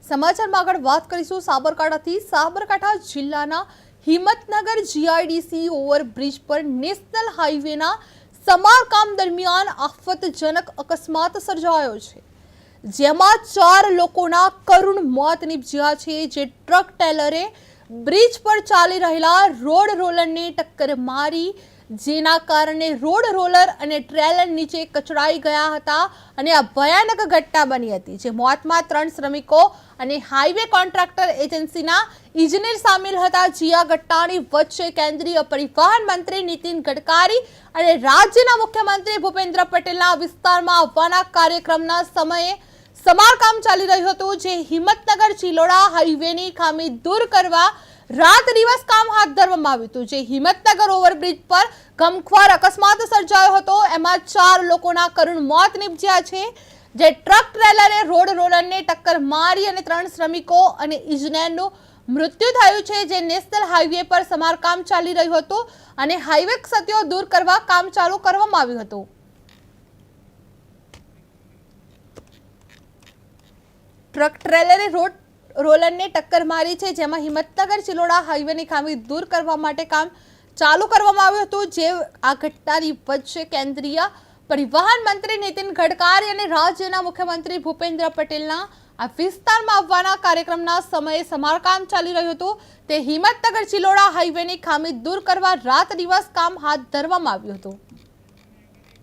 સમાચારમાં આગળ વાત કરીશું સાબરકાંઠા જિલ્લાના હિંમતનગર જીઆઈડીસી ઓવરબ્રિજ પર નેશનલ હાઈવેના સમારકામ દરમિયાન આફતજનક અકસ્માત સર્જાયો છે, જેમાં 4 લોકોના કરુણ મોત નીપજ્યા છે। જે ટ્રક ટેલરે બ્રિજ પર ચાલી રહેલા રોડ રોલરને ટક્કર મારી, જેના કારણે રોડ રોલર અને ટ્રેલર નીચે કચડાઈ ગયા હતા અને આ ભયાનક ઘટના બની હતી। જે મોતમાં 3 શ્રમિકો અને હાઈવે કોન્ટ્રાક્ટર એજન્સીના ઇજનેર સામેલ હતા। જે આ ઘટનાની વચ્ચે કેન્દ્રીય પરિવહન મંત્રી નીતિન ગડકરી અને રાજ્યના મુખ્યમંત્રી ભૂપેન્દ્ર પટેલના વિસ્તારમાં આવવાના કાર્યક્રમના સમયે સમારકામ ચાલી રહ્યું હતું। જે હિંમતનગર ચિલોડા હાઈવેની ખામી દૂર કરવા રાત દિવસ કામ હાથ ધરવામાં આવ્યું હતું। જે હિંમતનગર ઓવરબ્રિજ પર ગમખ્વાર અકસ્માત સર્જાયો હતો, એમાં 4 લોકોના કરુણ મોત નીપજ્યા છે। જે ટ્રક ટ્રેલરે રોડ રોલરને ટક્કર મારી અને 3 શ્રમિકો અને ઇજનેરનું મૃત્યુ થયું છે। જે નેશનલ હાઈવે પર સમારકામ ચાલી રહ્યું હતું અને હાઈવે ક્ષતિઓ દૂર કરવા કામ ચાલુ કરવામાં આવ્યું હતું। ટ્રક ટ્રેલરે રોડ રોલરને ટક્કર મારી છે, જેમાં હિંમતનગર ચિલોડા હાઈવેની ખામી દૂર કરવા માટે કામ ચાલુ કરવામાં આવ્યું હતું। જે આ ઘટનાની વચ્ચે કેન્દ્રીય પરિવહન મંત્રી નીતિન ગડકરી અને રાજ્યના મુખ્યમંત્રી ભૂપેન્દ્ર પટેલના આ વિસ્તારમાં આવવાના કાર્યક્રમના સમયે સમારકામ ચાલી રહ્યું હતું। તે હિંમતનગર ચિલોડા હાઈવેની ખામી દૂર કરવા રાત દિવસ કામ હાથ ધરવામાં આવ્યું હતું।